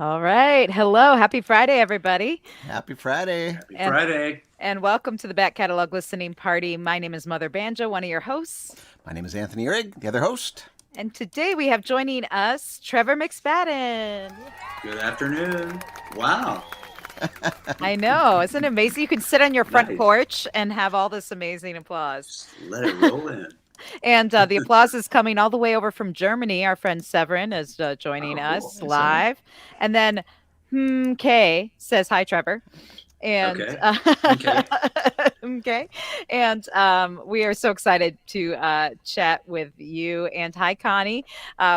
All right. Hello. Happy Friday, everybody. Happy Friday. Happy And Friday. and welcome to the Back Catalog Listening Party. My name is Mother Banjo, one of your hosts. My name is Anthony Ihrig, the other host. And today we have joining us Trevor McSpadden. Good afternoon. Wow. I know. Isn't it amazing? You can sit on your front Nice. porch and have all this amazing applause. Just let it roll in. And the applause is coming all the way over from Germany. Our friend Severin is joining Oh, cool. us Hey, Seven. live. And then Kay says, hi, Trevor. And Okay. Okay. okay, and we are so excited to chat with you. And hi, Connie.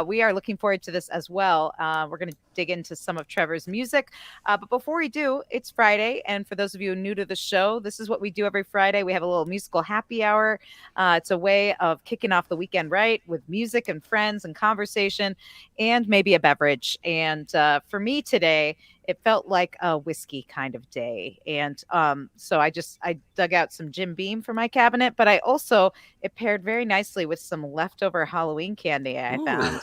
We are looking forward to this as well. We're going to dig into some of Trevor's music, but before we do, it's Friday, and for those of you new to the show, this is what we do every Friday. We have a little musical happy hour. It's a way of kicking off the weekend right with music and friends and conversation, and maybe a beverage. And for me today, it felt like a whiskey kind of day. And so I dug out some Jim Beam for my cabinet, but I also, it paired very nicely with some leftover Halloween candy I found.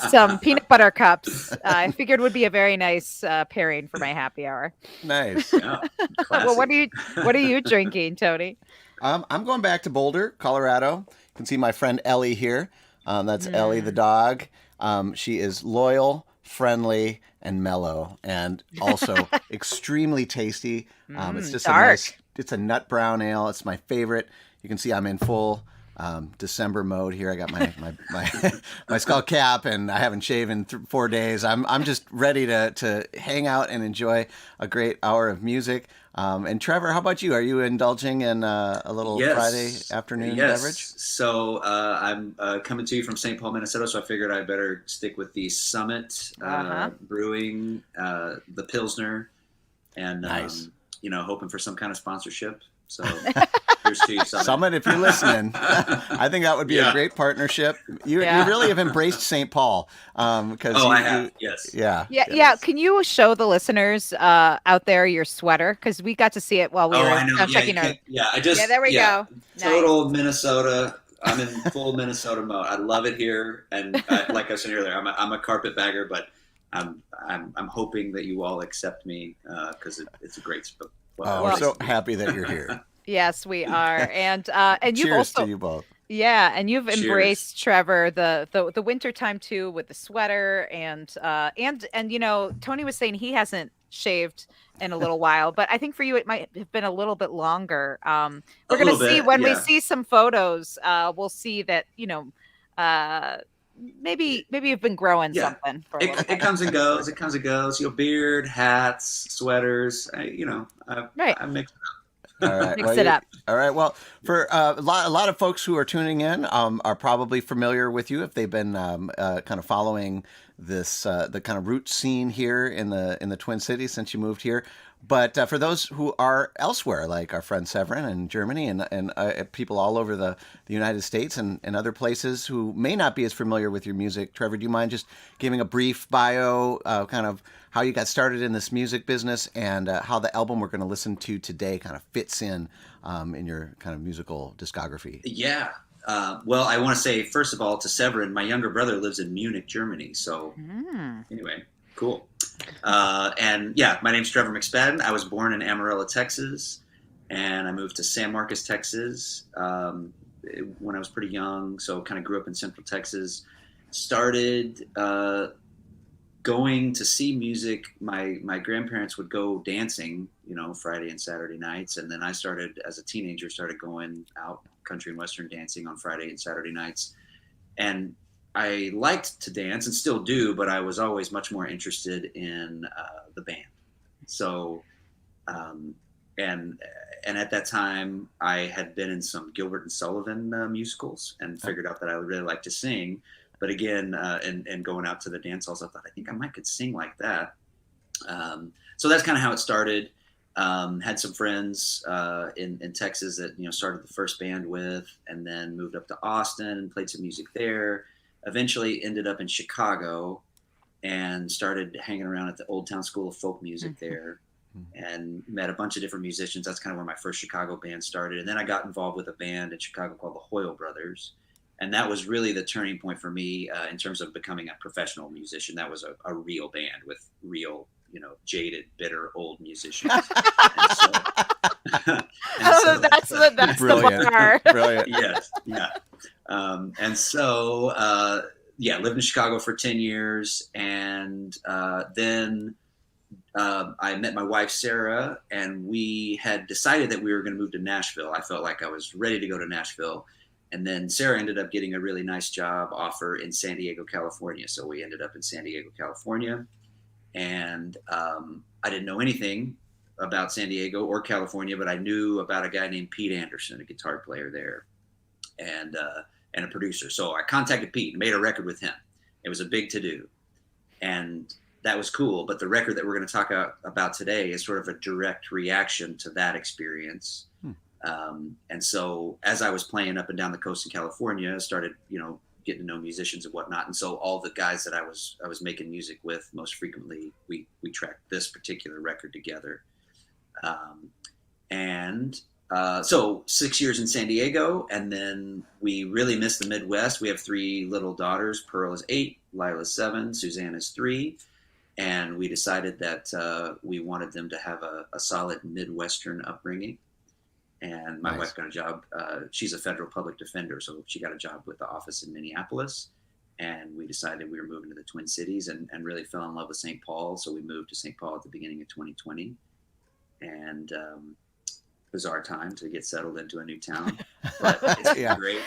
Some peanut butter cups. I figured would be a very nice pairing for my happy hour. Nice. Yeah. Well, what Classic. are you drinking, Tony? I'm going back to Boulder, Colorado. You can see my friend Ellie here. That's Ellie the Mm. dog. She is loyal, friendly, and mellow, and also extremely tasty. It's just Dark. a nice. It's a nut brown ale. It's my favorite. You can see I'm in full December mode here. I got my my skull cap, and I haven't shaven 4 days. I'm just ready to hang out and enjoy a great hour of music. And Trevor, how about you? Are you indulging in a little Friday Yes. afternoon Yes. beverage? So I'm coming to you from St. Paul, Minnesota, so I figured I better stick with the Summit Uh-huh. Brewing, the Pilsner, and Nice. hoping for some kind of sponsorship. So here's to you, Summit. Summit, if you're listening, I think that would be a Yeah. great partnership. You Yeah. really have embraced St. Paul because Oh, I have. Yes. yeah. Yeah, Yes. yeah. Can you show the listeners out there your sweater? Because we got to see it while we Oh, were I know. Yeah, you checking our. can't. Yeah, Yeah, there we go. Nice. Total Minnesota. I'm in full Minnesota mode. I love it here, and like I said earlier, I'm a carpetbagger, but I'm hoping that you all accept me because it's a great spot. Oh, we're so happy that you're here. Yes, we are, and you've Cheers also to you both. yeah, and you've Cheers. embraced Trevor the winter time too with the sweater and Tony was saying he hasn't shaved in a little while, but I think for you it might have been a little bit longer. We're A gonna little see bit, when we yeah. see some photos. We'll see that uh, maybe you've been growing Yeah. something for a little It bit. comes and goes. It comes and goes. Beard, hats, sweaters. Right, I mix. All right. mix it up. All right. Well, for a lot of folks who are tuning in are probably familiar with you if they've been kind of following this the kind of root scene here in the Twin Cities since you moved here. But for those who are elsewhere, like our friend Severin in Germany and people all over the United States and other places who may not be as familiar with your music, Trevor, do you mind just giving a brief bio, kind of how you got started in this music business and how the album we're going to listen to today kind of fits in your kind of musical discography? Yeah. Well, I want to say first of all to Severin, my younger brother lives in Munich, Germany. So Mm. anyway, cool. And yeah, my name's Trevor McSpadden. I was born in Amarillo, Texas, and I moved to San Marcos, Texas when I was pretty young. So kind of grew up in Central Texas. Started going to see music. My grandparents would go dancing, Friday and Saturday nights, and then I started as a teenager started going out country and western dancing on Friday and Saturday nights, and I liked to dance and still do, but I was always much more interested in the band. So, and and at that time, I had been in some Gilbert and Sullivan musicals and figured out that I would really like to sing. But again, and going out to the dance halls, I thought I think I might could sing like that. So that's kind of how it started. Had some friends in Texas that started the first band with, and then moved up to Austin and played some music there. Eventually ended up in Chicago and started hanging around at the Old Town School of Folk Music there, and met a bunch of different musicians. That's kind of where my first Chicago band started. And then I got involved with a band in Chicago called the Hoyle Brothers, And that was really the turning point for me in terms of becoming a professional musician. That was a real band with real, jaded, bitter, old musicians. And so, that's the bar. Brilliant. Yes, yeah. And so, lived in Chicago for 10 years. And then I met my wife, Sarah, and we had decided that we were going to move to Nashville. I felt like I was ready to go to Nashville. And then Sarah ended up getting a really nice job offer in San Diego, California. So we ended up in San Diego, California. And I didn't know anything about San Diego or California, but I knew about a guy named Pete Anderson, a guitar player there, and a producer. So I contacted Pete and made a record with him. It was a big to-do. And that was cool. But the record that we're going to talk about today is sort of a direct reaction to that experience. And so as I was playing up and down the coast in California, I started, getting to know musicians and whatnot. And so all the guys that I was making music with most frequently, we tracked this particular record together. So 6 years in San Diego, and then we really missed the Midwest. We have 3 little daughters. Pearl is 8, Lila's 7, Suzanne is 3. And we decided that we wanted them to have a solid Midwestern upbringing. And my wife got a job. She's a federal public defender, so she got a job with the office in Minneapolis. And we decided we were moving to the Twin Cities and really fell in love with St. Paul. So we moved to St. Paul at the beginning of 2020. And bizarre time to get settled into a new town. But it's been great.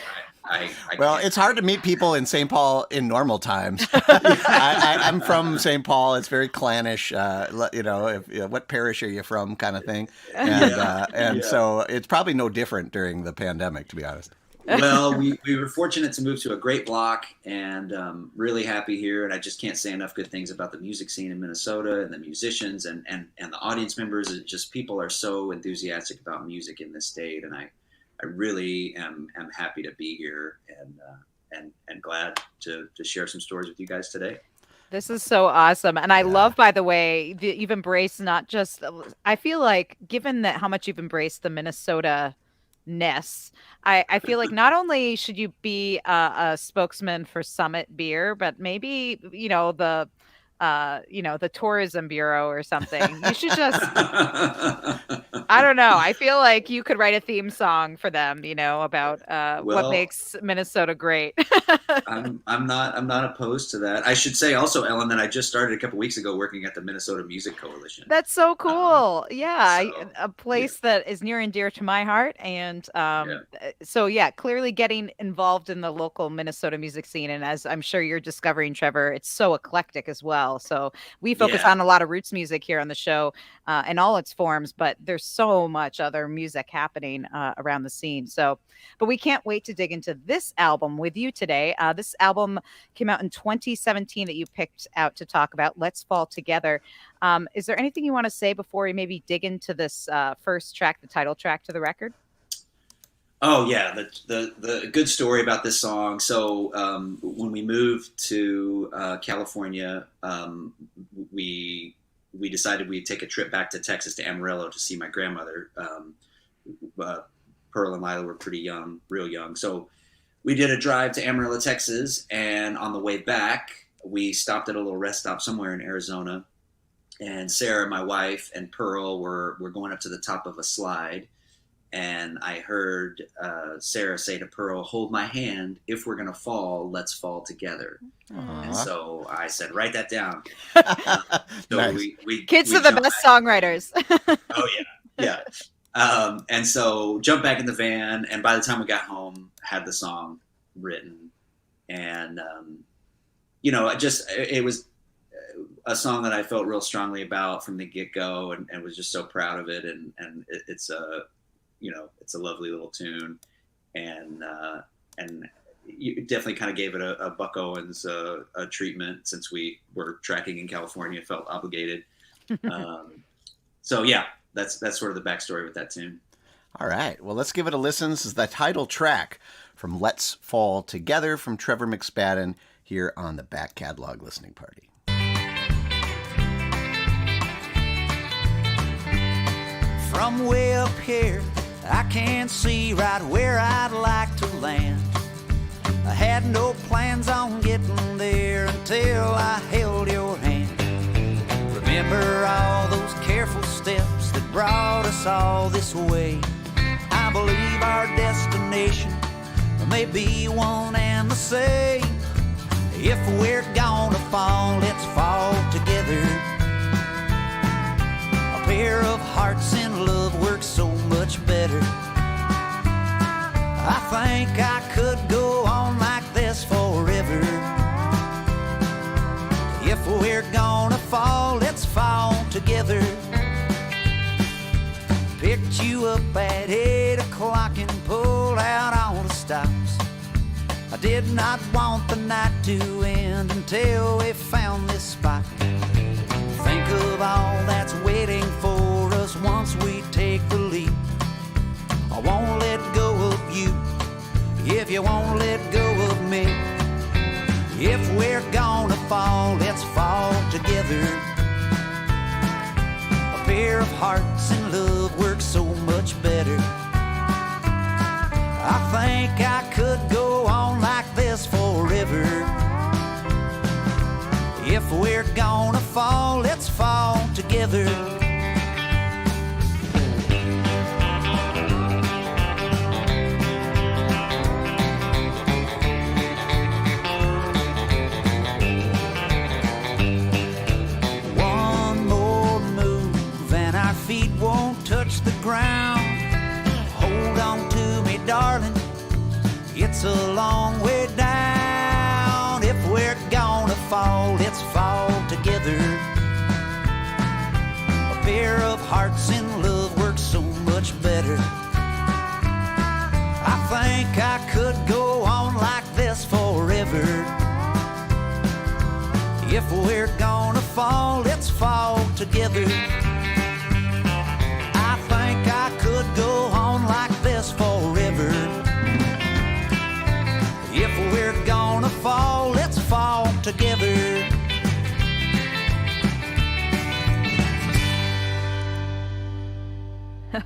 It's hard to meet people in St. Paul in normal times. I'm from St. Paul. It's very clannish. What parish are you from, kind of thing. And so it's probably no different during the pandemic, to be honest. Well, we were fortunate to move to a great block, and really happy here. And I just can't say enough good things about the music scene in Minnesota and the musicians and the audience members. It's just people are so enthusiastic about music in this state, and I really am happy to be here and glad to share some stories with you guys today. This is so awesome. And I love, by the way, that you've embraced not just, I feel like, given that how much you've embraced the Minnesota ness, I feel like not only should you be a spokesman for Summit Beer, but maybe, the tourism bureau or something. You should just, I don't know. I feel like you could write a theme song for them, about what makes Minnesota great. I'm not opposed to that. I should say also, Ellen, that I just started a couple weeks ago working at the Minnesota Music Coalition. That's so cool. A place that is near and dear to my heart. And clearly getting involved in the local Minnesota music scene. And as I'm sure you're discovering, Trevor, it's so eclectic as well. So we focus on a lot of roots music here on the show in all its forms, but there's so much other music happening around the scene. But we can't wait to dig into this album with you today. This album came out in 2017 that you picked out to talk about, Let's Fall Together. Is there anything you want to say before we maybe dig into this first track, the title track to the record? Oh yeah, the good story about this song. So when we moved to California, we decided we'd take a trip back to Texas, to Amarillo, to see my grandmother. Pearl and Lila were pretty young, real young. So we did a drive to Amarillo, Texas, and on the way back, we stopped at a little rest stop somewhere in Arizona. And Sarah, my wife, and Pearl were going up to the top of a slide. And I heard Sarah say to Pearl, "Hold my hand. If we're going to fall, let's fall together." And so I said, "Write that down." Kids are the best songwriters. Oh, yeah. And so jumped back in the van. And by the time we got home, had the song written. And, it was a song that I felt real strongly about from the get-go and was just so proud of it. And it's a lovely little tune, and you definitely kind of gave it a Buck Owens a treatment since we were tracking in California, felt obligated. That's sort of the backstory with that tune. All right, well, let's give it a listen. This is the title track from Let's Fall Together from Trevor McSpadden here on the Back Catalog Listening Party. From way up here, I can't see right where I'd like to land. I had no plans on getting there until I held your hand. Remember all those careful steps that brought us all this way. I believe our destination may be one and the same. If we're gonna fall, let's fall together. A pair of hearts in love works so much better. I think I could go on like this forever. If we're gonna fall, let's fall together. Picked you up at 8 o'clock and pulled out on the stops. I did not want the night to end until we found this spot. Think of all that's waiting for us once we take the leap. I won't let go of you if you won't let go of me. If we're gonna fall, let's fall together. A pair of hearts in love works so much better. I think I could go on like this forever. If we're gonna fall, let's fall together. One more move and our feet won't touch the ground. Hold on to me, darling, it's a long way down. If we're gonna fall, let's fall together. A pair of hearts in love works so much better. I think I could go on like this forever. If we're gonna fall, let's fall together. I think I could go on like this forever. If we're gonna fall, let's fall together.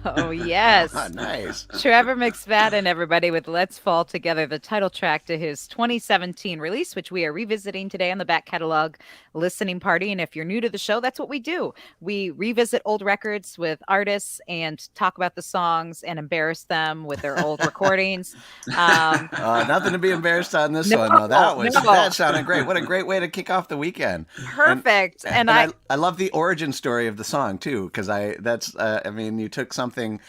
Oh, yes. Nice. Trevor McSpadden, everybody, with Let's Fall Together, the title track to his 2017 release, which we are revisiting today on the Back Catalog Listening Party. And if you're new to the show, that's what we do. We revisit old records with artists and talk about the songs and embarrass them with their old recordings. Nothing to be embarrassed on this one, though. That sounded great. What a great way to kick off the weekend. Perfect. And I love the origin story of the song, too, because you took something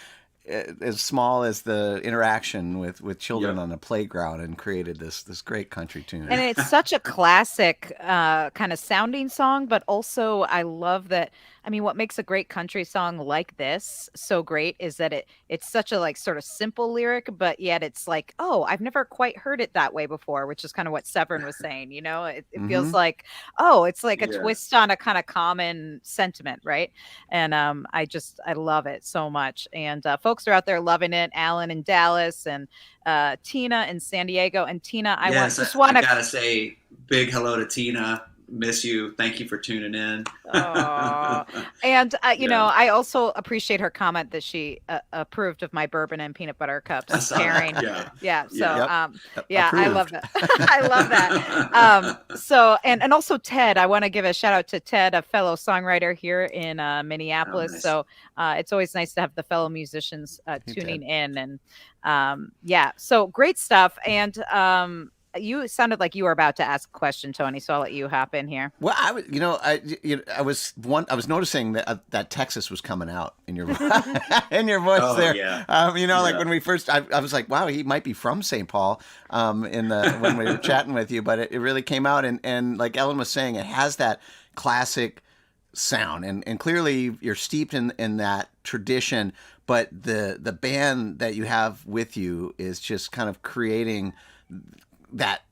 as small as the interaction with children on a playground and created this great country tune. And it's such a classic kind of sounding song, but also I love that. I mean, what makes a great country song like this so great is that it's such a like sort of simple lyric, but yet it's like, oh, I've never quite heard it that way before, which is kind of what Severin was saying. You know, it feels like, oh, it's like a twist on a kind of common sentiment, right? And I love it so much. And folks are out there loving it. Alan in Dallas and Tina in San Diego. And Tina, I gotta say big hello to Tina. Miss you. Thank you for tuning in. And you know, I also appreciate her comment that she approved of my bourbon and peanut butter cups pairing. I love that. I love that. So and also Ted, I want to give a shout out to Ted, a fellow songwriter here in Minneapolis. Nice. So it's always nice to have the fellow musicians tuning in, and so great stuff. And you sounded like you were about to ask a question, Tony, so I'll let you hop in here. Well, I was noticing that Texas was coming out in your in your voice there. Yeah. Like when we first, I was like, wow, he might be from St. Paul. When we were chatting with you, but it really came out, and like Ellen was saying, it has that classic sound, and clearly you're steeped in that tradition. But the band that you have with you is just kind of creating that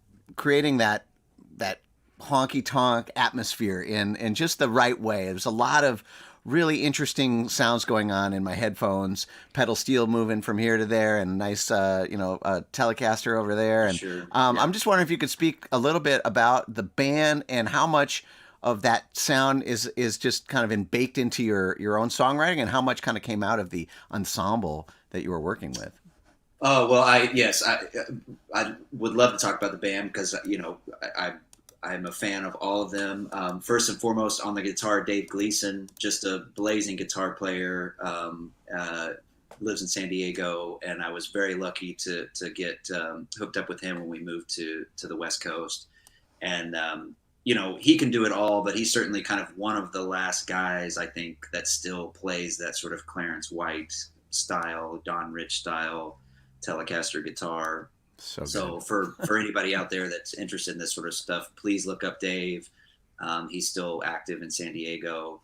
honky-tonk atmosphere in just the right way. There's a lot of really interesting sounds going on in my headphones, pedal steel moving from here to there, and nice Telecaster over there. And Sure. I'm just wondering if you could speak a little bit about the band and how much of that sound is just kind of baked into your own songwriting, and how much kind of came out of the ensemble that you were working with. Oh well, I would love to talk about the band because I'm a fan of all of them. First and foremost, on the guitar, Dave Gleason, just a blazing guitar player. Lives in San Diego, and I was very lucky to get hooked up with him when we moved to the West Coast. And he can do it all, but he's certainly kind of one of the last guys I think that still plays that sort of Clarence White style, Don Rich style Telecaster guitar. So for anybody out there that's interested in this sort of stuff, please look up Dave. He's still active in San Diego.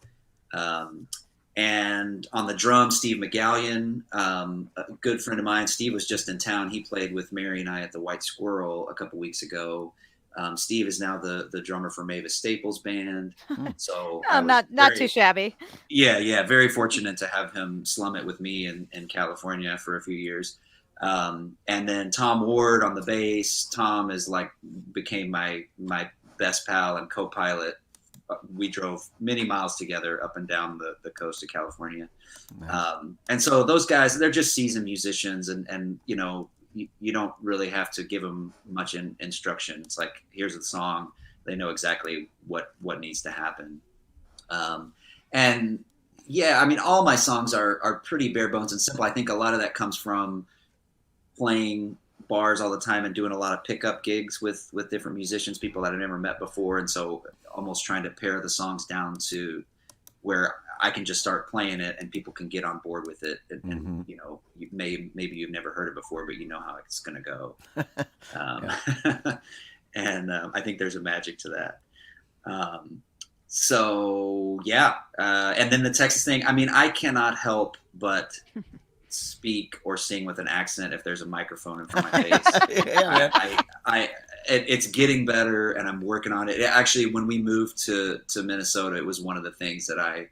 And on the drums, Steve McGallion, a good friend of mine. Steve was just in town. He played with Mary and I at the White Squirrel a couple weeks ago. Steve is now the drummer for Mavis Staples' band. So not too shabby. Yeah, very fortunate to have him slum it with me in California for a few years. And then Tom Ward on the bass. Tom became my best pal and co-pilot. We drove many miles together up and down the coast of California. Nice. And so those guys, they're just seasoned musicians, and you don't really have to give them much instruction. It's like, here's the song. They know exactly what needs to happen. And yeah, I mean, all my songs are pretty bare bones and simple. I think a lot of that comes from playing bars all the time and doing a lot of pickup gigs with different musicians, people that I've never met before. And so almost trying to pare the songs down to where I can just start playing it and people can get on board with it. And maybe you've never heard it before, but you know how it's going to go. And I think there's a magic to that. And then the Texas thing, I mean, I cannot help but speak or sing with an accent if there's a microphone in front of my face. It's getting better, and I'm working on it. Actually, when we moved to Minnesota, it was one of the things that I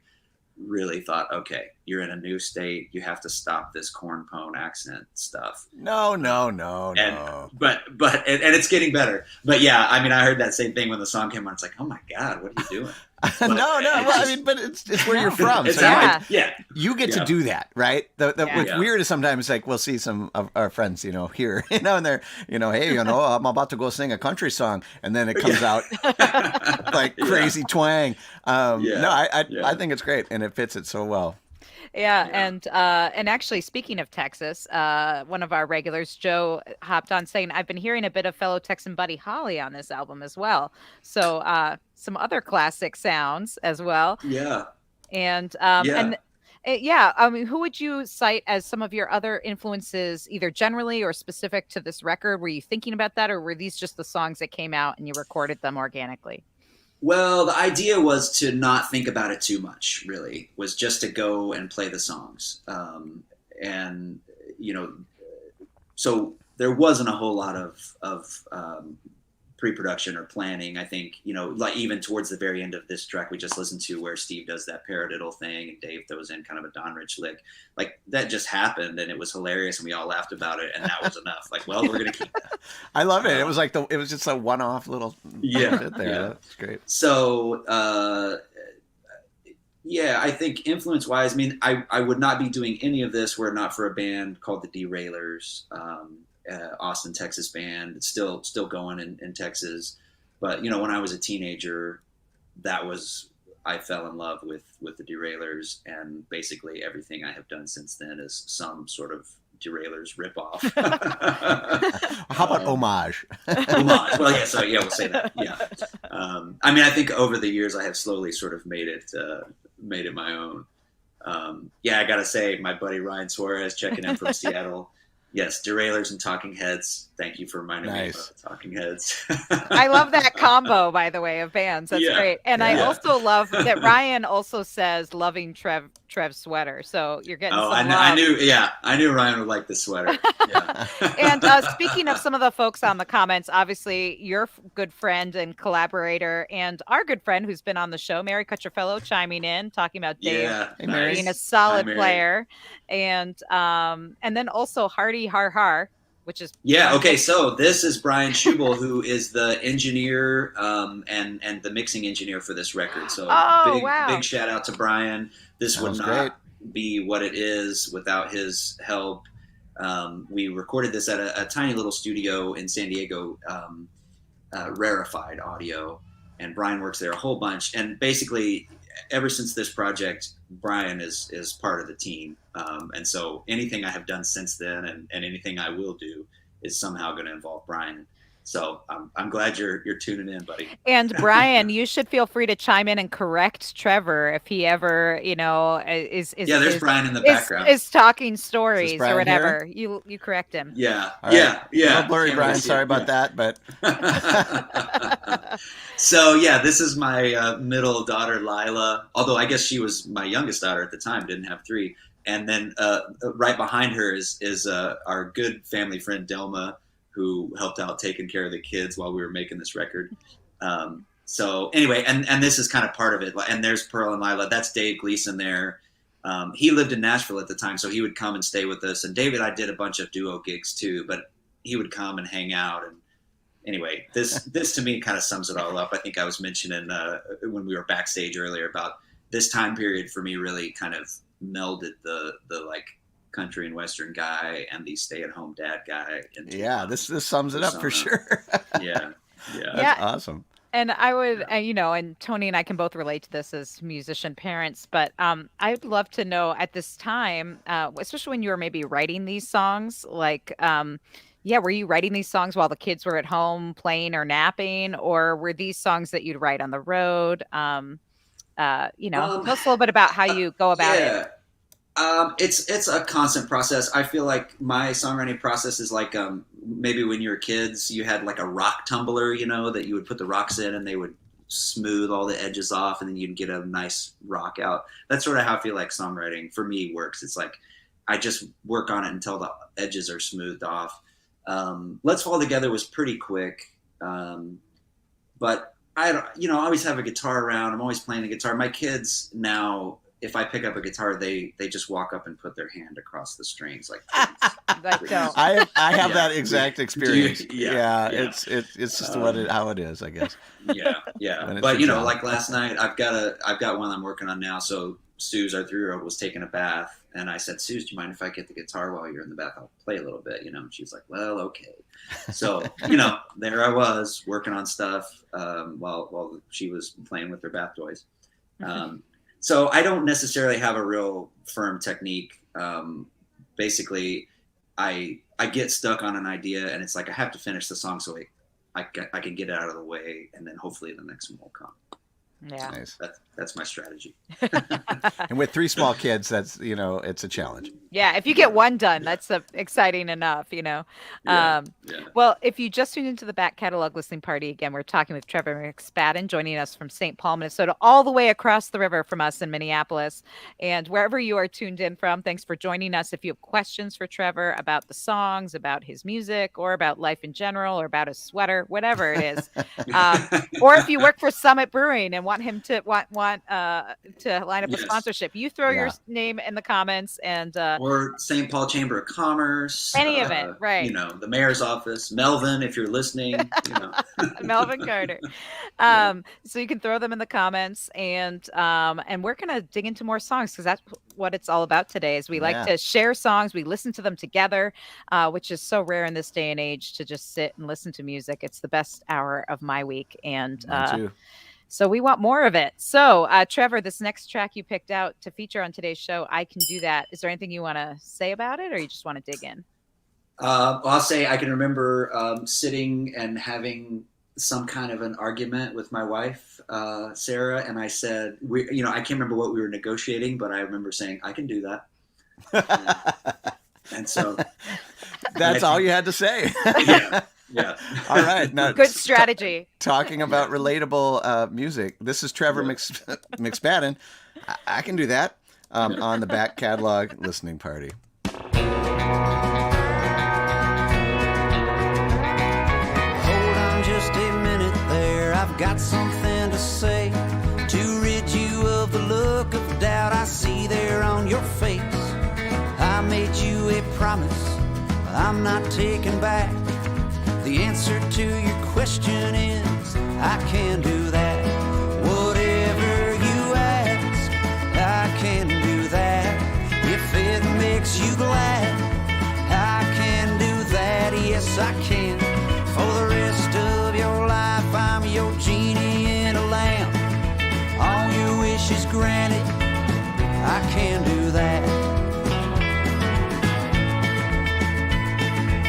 really thought, okay, you're in a new state, you have to stop this cornpone accent stuff. No. But it's getting better. But yeah, I mean, I heard that same thing when the song came on. It's like, oh my God, what are you doing? But it's where you're from. You get to do that, right? What's weird is sometimes like we'll see some of our friends, here, and they're, hey, I'm about to go sing a country song, and then it comes out like crazy twang. I think it's great, and it fits it so well. Yeah. And actually, speaking of Texas, one of our regulars, Joe, hopped on saying, I've been hearing a bit of fellow Texan Buddy Holly on this album as well. So some other classic sounds as well. Yeah. And I mean, who would you cite as some of your other influences, either generally or specific to this record? Were you thinking about that, or were these just the songs that came out and you recorded them organically? Well, the idea was to not think about it too much, really, was just to go and play the songs. So there wasn't a whole lot of pre-production or planning. I think, like even towards the very end of this track we just listened to, where Steve does that paradiddle thing and Dave throws in kind of a Don Rich lick, like that just happened and it was hilarious and we all laughed about it and that was enough. Like, well, we're gonna keep that. I love it. It was like it was just a one-off little bit there. Yeah. That's great. So I think influence-wise, I mean, I would not be doing any of this were it not for a band called the Derailers. Austin, Texas band. It's still going in Texas. But, when I was a teenager, I fell in love with the Derailers, and basically everything I have done since then is some sort of Derailers ripoff. How about homage? Homage. Well, we'll say that. Yeah. I mean, I think over the years I have slowly sort of made it my own. I got to say, my buddy Ryan Suarez checking in from Seattle. Yes, Derailers and Talking Heads. Thank you for reminding me about the Talking Heads. I love that combo, by the way, of bands. That's great. And I also love that Ryan also says loving Trev's sweater. So you're getting some love. I knew Ryan would like the sweater. Yeah. And speaking of some of the folks on the comments, obviously your good friend and collaborator and our good friend who's been on the show, Mary Cutcherfellow, chiming in, talking about Dave being a solid player. And then also Hardy Har Har, which is okay. So this is Brian Schubel, who is the engineer and the mixing engineer for this record. So big shout out to Brian. This would not be what it is without his help. We recorded this at a tiny little studio in San Diego, Rarefied Audio, and Brian works there a whole bunch. And basically, ever since this project, Brian is part of the team. And so anything I have done since then and anything I will do is somehow going to involve Brian. So I'm glad you're tuning in, buddy. And Brian, you should feel free to chime in and correct Trevor if he ever, is there's Brian in the background. Is talking stories or whatever. Here? You correct him. Yeah. All Yeah. right. Yeah. No blurry, Brian. Sorry about that, but So yeah, this is my middle daughter, Lila. Although I guess she was my youngest daughter at the time, didn't have three. And then right behind her is our good family friend Delma, who helped out taking care of the kids while we were making this record. So anyway, and this is kind of part of it. And there's Pearl and Lila. That's Dave Gleason there. He lived in Nashville at the time, so he would come and stay with us. And David, I did a bunch of duo gigs too, but he would come and hang out. And anyway, this to me kind of sums it all up. I think I was mentioning when we were backstage earlier about this time period for me really kind of melded the like country and western guy and the stay-at-home dad guy. Yeah, this sums it up for sure. Yeah. That's awesome. And I would, and Tony and I can both relate to this as musician parents, but I'd love to know at this time, especially when you were maybe writing these songs, like, were you writing these songs while the kids were at home playing or napping, or were these songs that you'd write on the road? Tell us a little bit about how you go about it. It's a constant process. I feel like my songwriting process is like maybe when you were kids, you had like a rock tumbler, that you would put the rocks in and they would smooth all the edges off and then you'd get a nice rock out. That's sort of how I feel like songwriting for me works. It's like I just work on it until the edges are smoothed off. Let's Fall Together was pretty quick, but I always have a guitar around. I'm always playing the guitar. My kids now, if I pick up a guitar, they just walk up and put their hand across the strings like I have that exact experience. Yeah. It's just how it is, I guess. Yeah. But like last night, I've got one I'm working on now. So Suze, our 3-year-old, was taking a bath, and I said, Suze, do you mind if I get the guitar while you're in the bath? I'll play a little bit, And she's like, well, okay. So there I was working on stuff while she was playing with her bath toys. So I don't necessarily have a real firm technique. Basically, I get stuck on an idea, and it's like I have to finish the song so I can get it out of the way, and then hopefully the next one will come. Yeah, nice. That's my strategy. And with 3 small kids, that's it's a challenge. Yeah, if you get one done, that's exciting enough, Well, if you just tuned into the back catalog listening party, again, we're talking with Trevor McSpadden, joining us from St. Paul, Minnesota, all the way across the river from us in Minneapolis. And wherever you are tuned in from, thanks for joining us. If you have questions for Trevor about the songs, about his music, or about life in general, or about his sweater, whatever it is, or if you work for Summit Brewing and want him to want to line up a sponsorship, you throw your name in the comments and or St. Paul Chamber of Commerce, any of it, right? The mayor's office, Melvin, if you're listening, Melvin Carter. So you can throw them in the comments, and we're gonna dig into more songs because that's what it's all about today. Is we like to share songs, we listen to them together, which is so rare in this day and age to just sit and listen to music. It's the best hour of my week, and so we want more of it. So, Trevor, this next track you picked out to feature on today's show, I Can Do That. Is there anything you want to say about it, or you just want to dig in? I'll say I can remember sitting and having some kind of an argument with my wife, Sarah, and I said, I can't remember what we were negotiating, but I remember saying, I can do that. And so that's all you had to say. Yeah. All right. Now, good strategy. Talking about relatable music. This is Trevor McSpadden. I can do that on the back catalog listening party. Hold on just a minute there. I've got something to say to rid you of the look of doubt I see there on your face. I made you a promise I'm not taking back. The answer to your question is I can do that. Whatever you ask, I can do that. If it makes you glad, I yes I can. For the rest of your life, I'm your genie in a lamp. All your wishes granted, I can do that.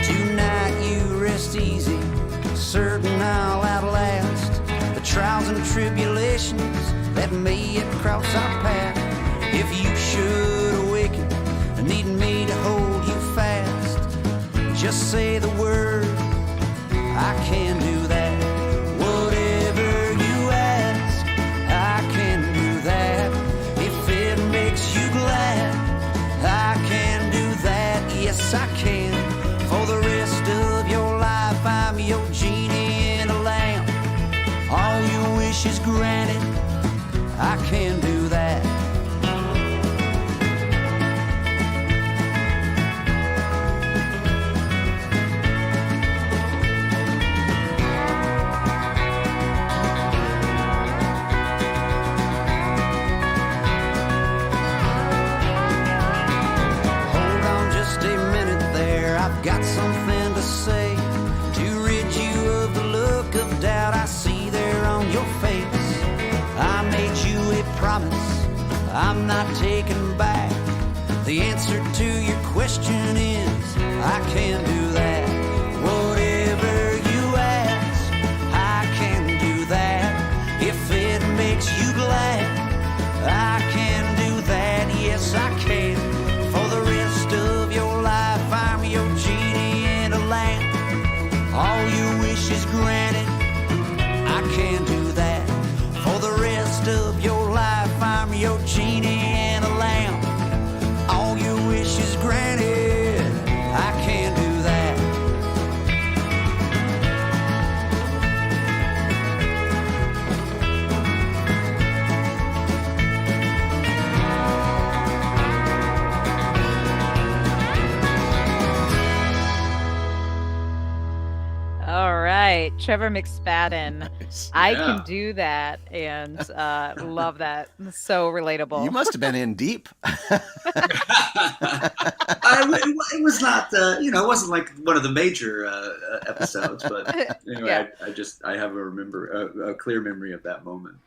Tonight you rest easy, certain I'll outlast the trials and tribulations that may yet cross our path. If you should awaken, needing me to hold you fast, just say the word, I can do that. Whatever you ask, I can do that. If it makes you glad, I can do that. Yes, I can. For the rest of your life, I'm your genie in a lamp. All your wishes granted, I can do that. Got something to say to rid you of the look of doubt I see there on your face. I made you a promise I'm not taking back. The answer to your question is I can do that. Whatever you ask, I can do that. If it makes you glad, I can do that. Yes, I can. For the rest of your life, I'm your genie in a lamp. All your wishes granted, I can do that. For the rest of your life, I'm your genie in a lamp. All your wishes granted, I can do that. All right, Trevor McSpadden. Nice. I Yeah. can do that, and love that. So relatable. You must have been in deep. It was not, it wasn't like one of the major episodes, but Yeah. I have a clear memory of that moment.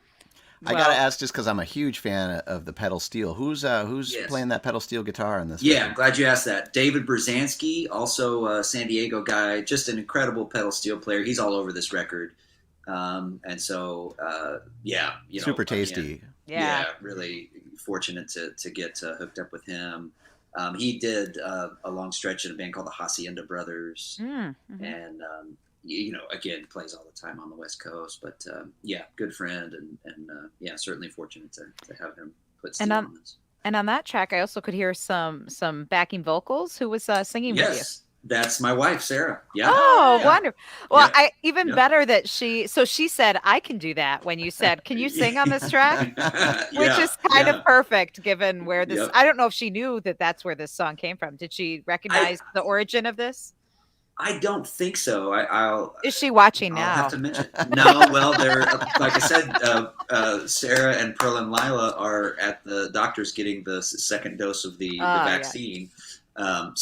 I gotta ask, just because I'm a huge fan of the pedal steel. Who's Yes. playing that pedal steel guitar in this? Yeah, I'm record? glad you asked that. David Brzezinski, also a San Diego guy, just an incredible pedal steel player. He's all over this record. And so, Super again, tasty. Yeah. really fortunate to get hooked up with him. He did a long stretch in a band called the Hacienda Brothers, Mm-hmm. and again, plays all the time on the West Coast. But good friend, and certainly fortunate to have him put steel on this. And on that track, I also could hear some backing vocals. Who was singing with you? Yes, that's my wife, Sarah. Yeah. Oh, Yeah. wonderful. Well, Yeah. even Yeah. better that she said, I can do that when you said, can you sing on this track? Which is kind of perfect given where this, Yep. I don't know if she knew that that's where this song came from. Did she recognize the origin of this? I don't think so. I'll. Is she watching I'll now? have to mention. No, well, they're like I said. Sarah and Pearl and Lila are at the doctor's getting the second dose of the vaccine. I'll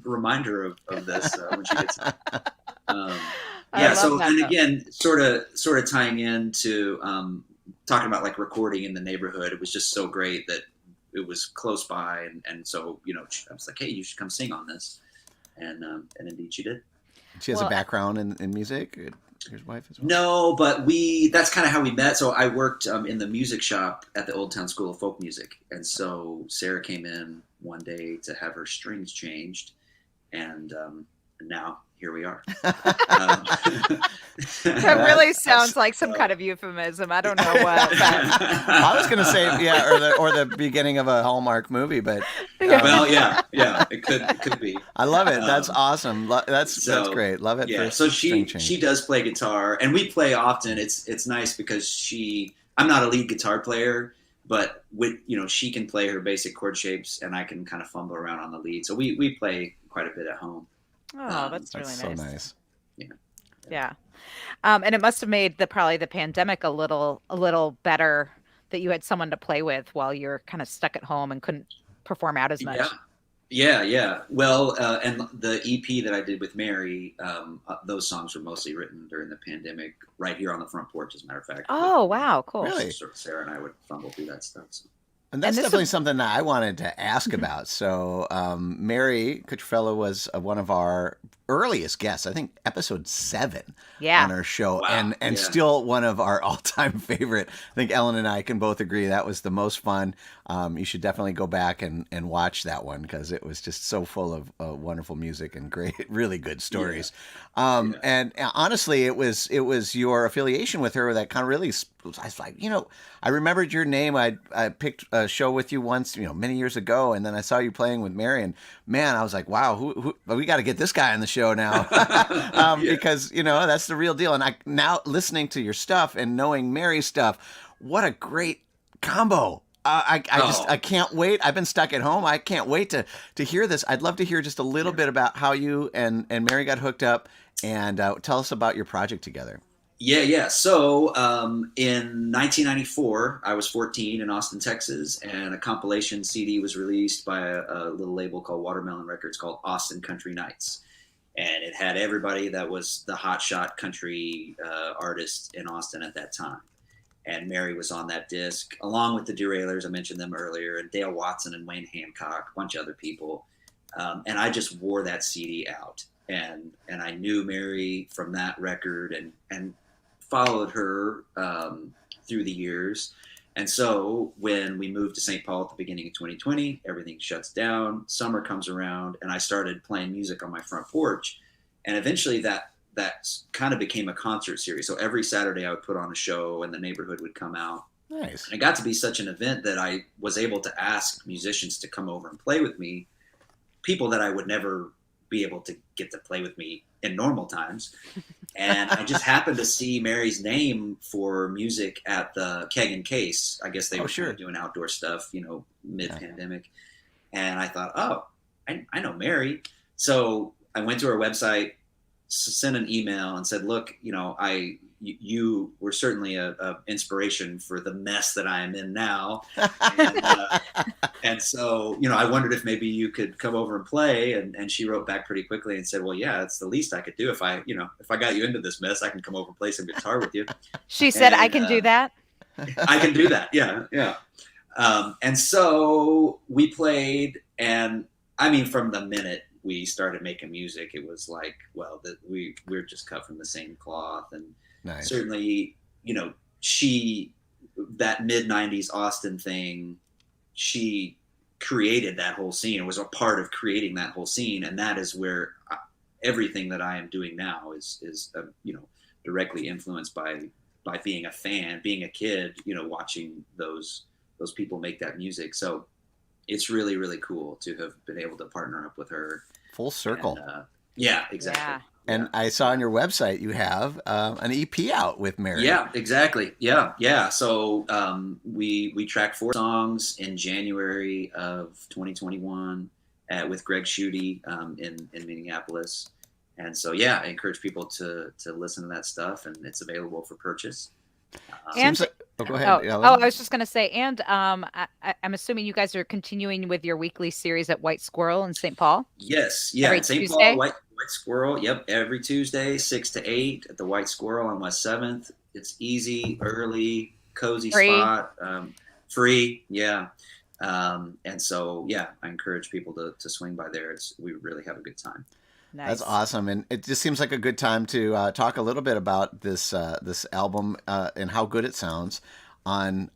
remind her of this when she gets. So that, and though. again, sort of tying into talking about like recording in the neighborhood. It was just so great that it was close by, and so I was like, hey, you should come sing on this. And indeed she did. She has a background in music. Your wife as well. No, but that's kind of how we met. So I worked in the music shop at the Old Town School of Folk Music, and so Sarah came in one day to have her strings changed, and now here we are. That really sounds like some kind of euphemism. I don't know what. But... I was going to say, or the beginning of a Hallmark movie, but well, yeah, it could be. I love it. That's awesome. That's great. Love it. Yeah, so she does play guitar, and we play often. It's nice because I'm not a lead guitar player, but she can play her basic chord shapes, and I can kind of fumble around on the lead. So we play quite a bit at home. Oh, that's really so nice. nice. Yeah. And it must have made probably the pandemic a little better that you had someone to play with while you're kind of stuck at home and couldn't perform out as much. Yeah. Well, and the EP that I did with Mary, those songs were mostly written during the pandemic, right here on the front porch, as a matter of fact. With Oh, wow, cool. Really? sort of Sarah and I would fumble through that stuff. So. And And that's this definitely would something that I wanted to ask about. So, Mary Cucciarello was one of our earliest guests, I think episode 7 yeah. on our show, Wow. and Yeah. still one of our all-time favorite. I think Ellen and I can both agree that was the most fun. You should definitely go back and watch that one because it was just so full of wonderful music and great, really good stories. Yeah. And honestly, it was your affiliation with her that kind of really. I was like, I remembered your name. I picked a show with you once, many years ago, and then I saw you playing with Mary, and man, I was like, wow, who we got to get this guy on the show now, Yeah. because that's the real deal. And I now listening to your stuff and knowing Mary's stuff, what a great combo. I can't wait. I've been stuck at home. I can't wait to hear this. I'd love to hear just a little bit about how you and Mary got hooked up, and tell us about your project together. Yeah. So in 1994, I was 14 in Austin, Texas, and a compilation CD was released by a little label called Watermelon Records called Austin Country Nights. And it had everybody that was the hotshot country artist in Austin at that time. And Mary was on that disc, along with the Derailers. I mentioned them earlier, and Dale Watson and Wayne Hancock, a bunch of other people. And I just wore that CD out. And I knew Mary from that record and followed her through the years. And so when we moved to St. Paul at the beginning of 2020, everything shuts down. Summer comes around, and I started playing music on my front porch. And eventually that kind of became a concert series. So every Saturday I would put on a show, and the neighborhood would come out. Nice. And it got to be such an event that I was able to ask musicians to come over and play with me, people that I would never be able to get to play with me in normal times. And I just happened to see Mary's name for music at the Keg and Case. I guess they were sure. doing outdoor stuff, mid-pandemic. And I thought, I know Mary. So I went to her website, sent an email, and said, look, you were certainly a inspiration for the mess that I am in now. And so, I wondered if maybe you could come over and play. And she wrote back pretty quickly and said, well, yeah, it's the least I could do. If I got you into this mess, I can come over and play some guitar with you. She said, I can do that. I can do that. Yeah. And so we played, and I mean, from the minute we started making music, it was like, well, we're just cut from the same cloth. And Nice. certainly, that mid-90s Austin thing, she created that whole scene. It was a part of creating that whole scene. And that is where everything that I am doing now is directly influenced by being a fan, being a kid, watching those people make that music. So it's really, really cool to have been able to partner up with her. Full circle. And, yeah, exactly. Yeah. And I saw on your website you have an EP out with Mary. Yeah, exactly. Yeah. So we tracked 4 songs in January of 2021 with Greg Schutte in Minneapolis. And so, yeah, I encourage people to listen to that stuff, and it's available for purchase. And go ahead. I was just going to say, and I'm assuming you guys are continuing with your weekly series at White Squirrel in St. Paul? Yes. Yeah. Every In St. Tuesday? Paul, White Squirrel. Yep. Every Tuesday, 6 to 8 at the White Squirrel on West 7th. It's easy, early, cozy Free. spot. Free. Yeah. And so, yeah, I encourage people to swing by there. We really have a good time. Nice. That's awesome, and it just seems like a good time to talk a little bit about this album and how good it sounds on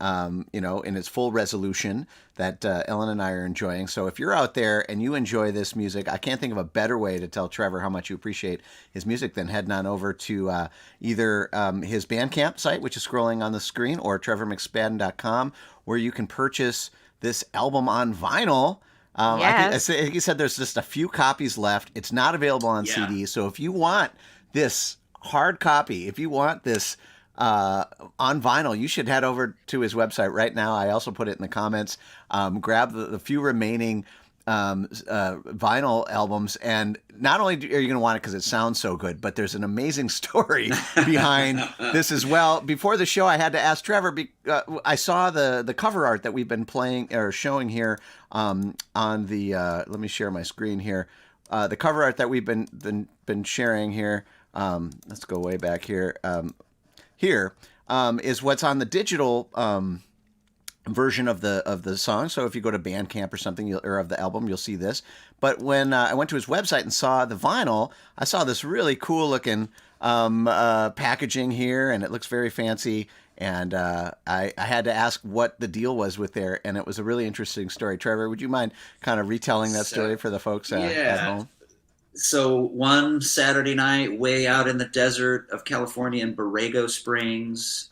in its full resolution that Ellen and I are enjoying. So if you're out there and you enjoy this music, I can't think of a better way to tell Trevor how much you appreciate his music than heading on over to either his Bandcamp site, which is scrolling on the screen, or trevormcspadden.com, where you can purchase this album on vinyl. Yes. He said there's just a few copies left. It's not available on CD. So if you want this hard copy, if you want this on vinyl, you should head over to his website right now. I also put it in the comments. Grab the few remaining vinyl albums, and not only are you going to want it because it sounds so good, but there's an amazing story behind this as well. Before the show, I had to ask Trevor. I saw the cover art that we've been playing or showing here on the. Let me share my screen here. The cover art that we've been sharing here. Let's go way back here. Here is what's on the digital version of the song. So if you go to Bandcamp or something, or of the album, you'll see this. But when I went to his website and saw the vinyl, I saw this really cool looking packaging here, and it looks very fancy. And I had to ask what the deal was with there, and it was a really interesting story. Trevor, would you mind kind of retelling that story for the folks at home? So one Saturday night, way out in the desert of California in Borrego Springs,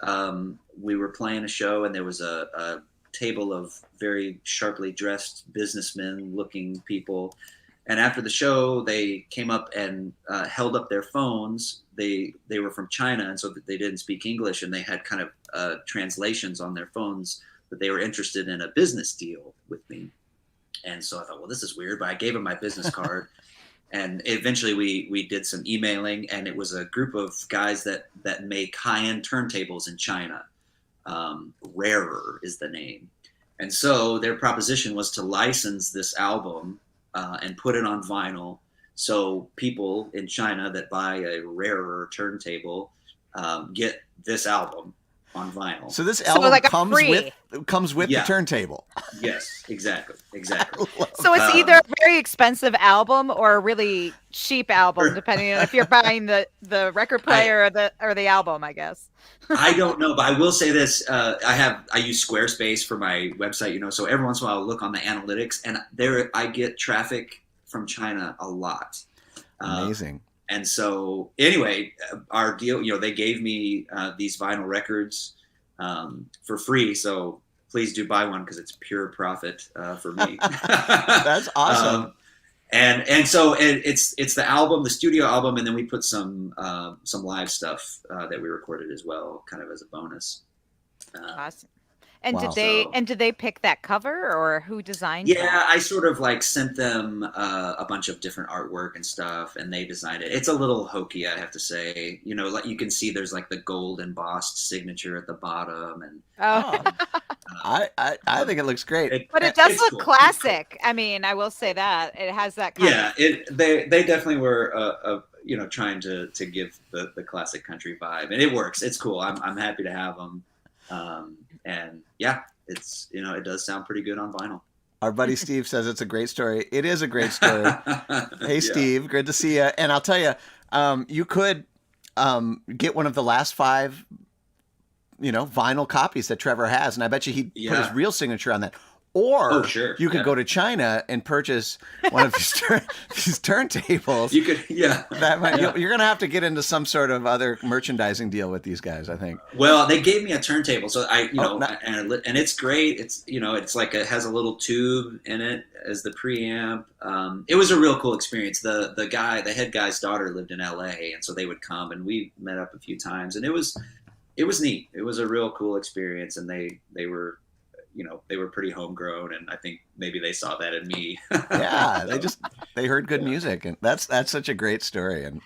we were playing a show, and there was a table of very sharply dressed businessmen-looking people. And after the show, they came up and held up their phones. They were from China, and so they didn't speak English, and they had kind of translations on their phones that they were interested in a business deal with me. And so I thought, well, this is weird, but I gave them my business card. And eventually we did some emailing, and it was a group of guys that make high-end turntables in China. Rarer is the name. And so their proposition was to license this album and put it on vinyl, so people in China that buy a rarer turntable get this album on vinyl. So this album like comes with the turntable. Yes, exactly. So it's either a very expensive album or a really cheap album, depending on if you're buying the record player or the album, I guess. I don't know, but I will say this: I use Squarespace for my website, so every once in a while I'll look on the analytics, and there I get traffic from China a lot. Amazing. And so, anyway, our deal, they gave me these vinyl records for free. So please do buy one, because it's pure profit for me. That's awesome. And so it's the album, the studio album, and then we put some live stuff that we recorded as well, kind of as a bonus. Awesome. And Wow. did they pick that cover, or who designed it? Yeah, I sort of sent them a bunch of different artwork and stuff, and they designed it. It's a little hokey, I have to say. Like you can see there's the gold embossed signature at the bottom, and I think it looks great. But it does look cool. classic. I mean, I will say that it has that kind of... they definitely were trying to give the classic country vibe, and it works. It's cool. I'm happy to have them. And yeah, it's, it does sound pretty good on vinyl. Our buddy Steve says it's a great story. It is a great story. Hey, Steve, good to see you. And I'll tell you, you could get one of the last 5, vinyl copies that Trevor has, and I bet you he'd put his real signature on that. Or you could go to China and purchase one of these turntables. You could, You're going to have to get into some sort of other merchandising deal with these guys, I think. Well, they gave me a turntable, so and it's great. It's it's it has a little tube in it as the preamp. It was a real cool experience. The head guy's daughter lived in LA, and so they would come, and we met up a few times, and it was neat. It was a real cool experience, and they were. They were pretty homegrown, and I think maybe they saw that in me. Yeah, they heard good music, and that's such a great story, and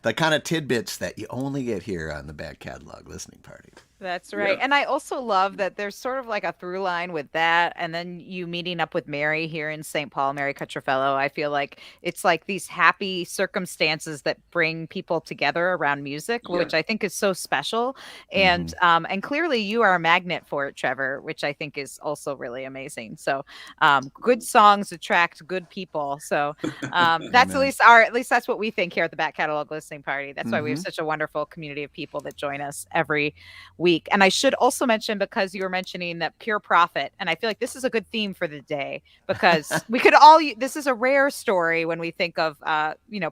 the kind of tidbits that you only get here on the Back Catalog Listening Party. That's right. Yeah. And I also love that there's sort of a through line with that, and then you meeting up with Mary here in St. Paul, Mary Cutcherfellow. I feel like it's these happy circumstances that bring people together around music, which I think is so special. And and clearly you are a magnet for it, Trevor, which I think is also really amazing. So good songs attract good people. So that's at least that's what we think here at the Back Catalog Listening Party. That's why we have such a wonderful community of people that join us every week. And I should also mention, because you were mentioning that pure profit, and I feel like this is a good theme for the day, because we could this is a rare story when we think of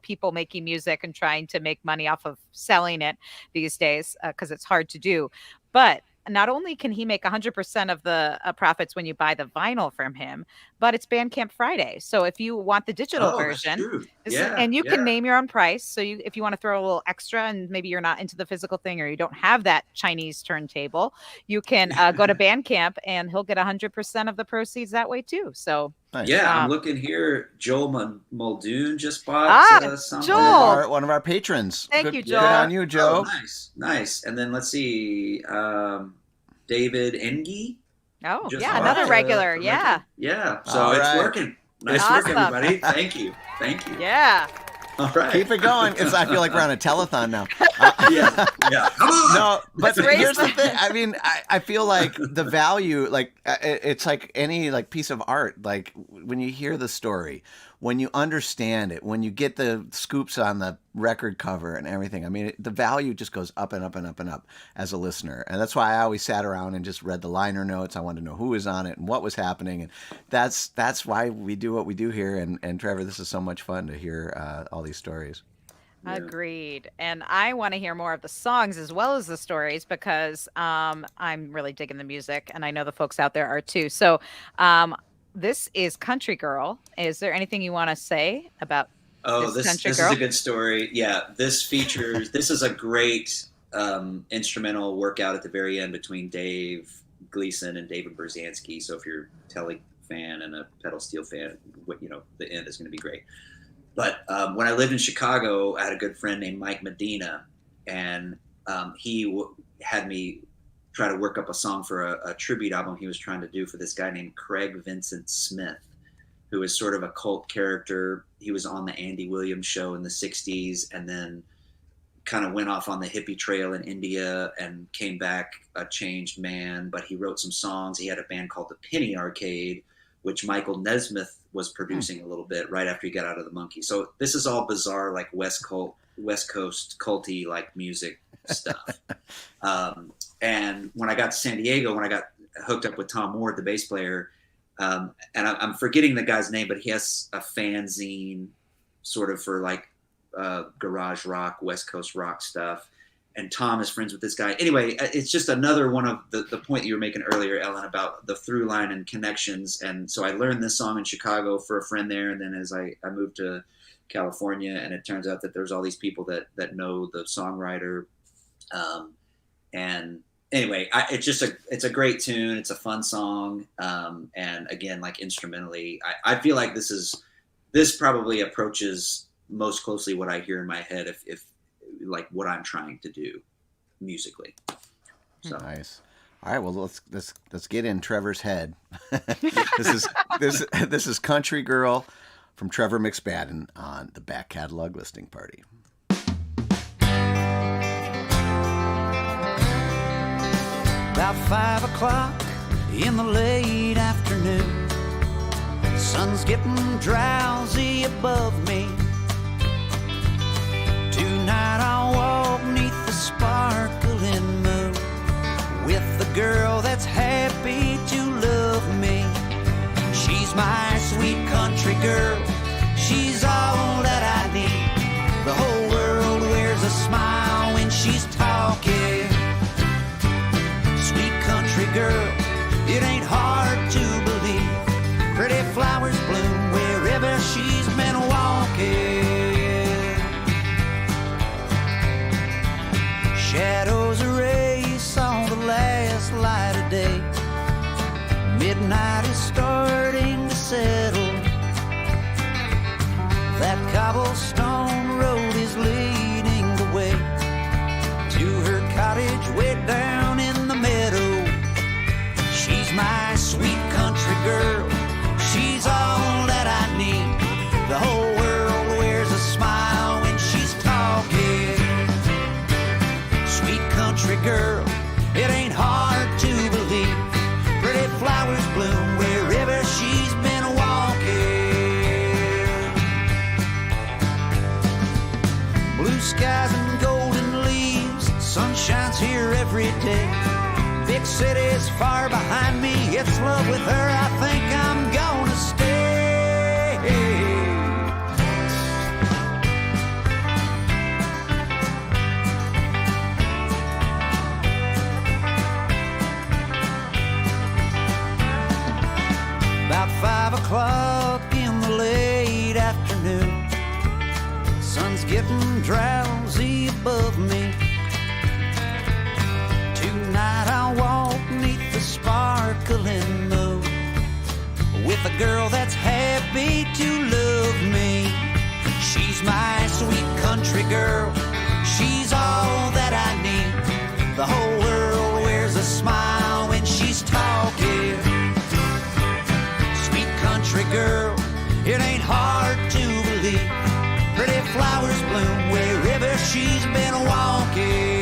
people making music and trying to make money off of selling it these days, because it's hard to do. But not only can he make 100% of the profits when you buy the vinyl from him, but it's Bandcamp Friday. So if you want the digital version, and you can name your own price. So if you want to throw a little extra, and maybe you're not into the physical thing, or you don't have that Chinese turntable, you can go to Bandcamp, and he'll get 100% of the proceeds that way too. So Nice. Yeah, Wow. I'm looking here. Joel Muldoon just bought something. Joel. One of our patrons. Thank good, you, Good Joel. on you, Joe. Oh, nice. And then let's see, David Engie. Oh, Just yeah, bought, another regular. the Yeah. Yeah, so All it's right. working. Nice Awesome. work, everybody. Thank you. Yeah. All right. Keep it going. I feel like we're on a telethon now. Yeah. Come on. No, but Let's raise here's the thing. I mean, I feel like the value, like it's like any like piece of art. Like when you hear the story, when you understand it, when you get the scoops on the record cover and everything. I mean, the value just goes up and up and up and up as a listener, and that's why I always sat around and just read the liner notes. I wanted to know who was on it and what was happening, and that's why we do what we do here. And Trevor, this is so much fun to hear all these stories. Yeah. Agreed. And I want to hear more of the songs as well as the stories because I'm really digging the music and I know the folks out there are too. So this is Country Girl. Is there anything you want to say about this Country is Girl? a good story. Yeah, this is a great instrumental workout at the very end between Dave Gleason and David Berzansky. So if you're a Telly fan and a Pedal Steel fan, the end is going to be great. But when I lived in Chicago, I had a good friend named Mike Medina, and he had me try to work up a song for a tribute album he was trying to do for this guy named Craig Vincent Smith, who is sort of a cult character. He was on the Andy Williams show in the 60s and then kind of went off on the hippie trail in India and came back a changed man, but he wrote some songs. He had a band called the Penny Arcade, which Michael Nesmith was producing a little bit right after he got out of the Monkey. So this is all bizarre, like West Coast culty like music stuff. And when I got to San Diego, when I got hooked up with Tom Ward, the bass player, and I'm forgetting the guy's name, but he has a fanzine sort of for like garage rock, West Coast rock stuff. And Tom is friends with this guy. Anyway, it's just another one of the point that you were making earlier, Ellen, about the through line and connections. And so I learned this song in Chicago for a friend there. And then as I moved to California, and it turns out that there's all these people that know the songwriter. And anyway, it's a great tune. It's a fun song. And again, like instrumentally, I feel like this probably approaches most closely what I hear in my head if like what I'm trying to do musically. So Nice. All right, well let's get in Trevor's head. This is Country Girl from Trevor McSpadden on the Back Catalog Listening Party. About 5 o'clock in the late afternoon, sun's getting drowsy above me. Tonight I'll walk neath the sparkling moon with the girl that's happy to love me. She's my sweet country girl, she's all that I need. The whole world wears a smile when she's talking. Sweet country girl, it ain't hard to believe. Pretty flowers bloom wherever she's been walking. Shadows erase all the last light of day. Midnight is starting to settle. That cobblestone road is leading the way to her cottage way down in the meadow. She's my sweet country girl, she's all that I need. The whole world wears a smile when she's talking. Sweet country girl, it ain't hard to believe. Pretty flowers bloom wherever she's been walking. Blue skies and golden leaves, sun shines here every day. Big city's far behind me, it's love with her, I think I'm gonna stay. About 5 o'clock in the late afternoon, sun's getting drowsy above me. Tonight I'll walk neath the sparkling moon with a girl that's happy happy to love me. She's my sweet country girl. She's all that I need. The whole world wears a smile when she's talking. Sweet country girl, it ain't hard to believe. Pretty flowers bloom wherever she's been walking.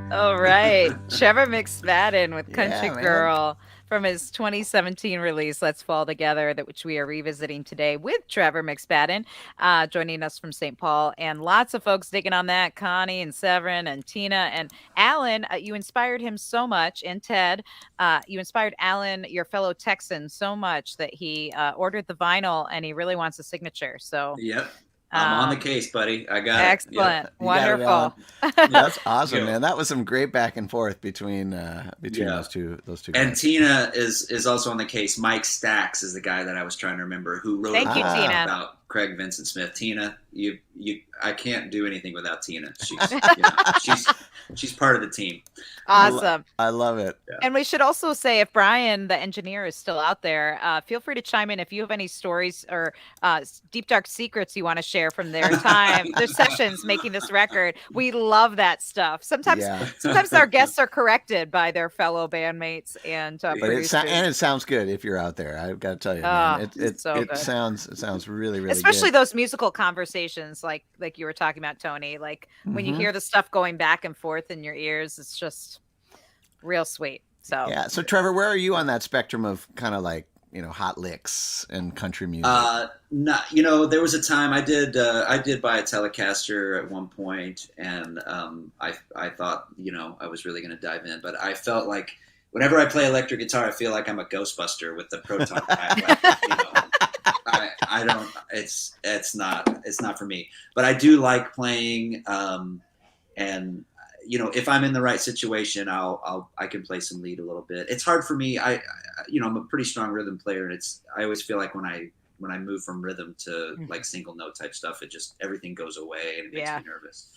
All right. Trevor McSpadden with Country Yeah, man. Girl from his 2017 release, Let's Fall Together, that which we are revisiting today with Trevor McSpadden, joining us from St. Paul. And lots of folks digging on that. Connie and Severin and Tina and Alan, you inspired him so much. And Ted, you inspired Alan, your fellow Texan, so much that he ordered the vinyl and he really wants a signature. So Yep. I'm on the case, buddy. I got excellent. it. You got it, Wonderful. That's awesome, Yeah. man. That was some great back and forth between Yeah. those two And guys. Tina is also on the case. Mike Stacks is the guy that I was trying to remember who wrote Thank you, a book Tina. about Craig Vincent Smith. Tina, I can't do anything without Tina. She's part of the team. Awesome. I love it. And we should also say, if Brian, the engineer, is still out there, feel free to chime in if you have any stories or deep, dark secrets you want to share from their time, their sessions making this record. We love that stuff. Sometimes our guests are corrected by their fellow bandmates and But producers. it sounds good if you're out there. I've got to tell you, Oh, man. it's so good. It sounds really, really Especially good. those musical conversations like you were talking about, Tony. Like when you Mhm. hear the stuff going back and forth in your ears, it's just real sweet. So Yeah. So Trevor, where are you on that spectrum of kind of like, hot licks and country music? There was a time I did buy a Telecaster at one point, and I thought I was really going to dive in, but I felt like whenever I play electric guitar, I feel like I'm a Ghostbuster with the proton pack. I don't. It's not for me. But I do like playing, and if I'm in the right situation, I can play some lead a little bit. It's hard for me. I'm a pretty strong rhythm player, and I always feel like when I move from rhythm to like single note type stuff, everything goes away and it makes me nervous.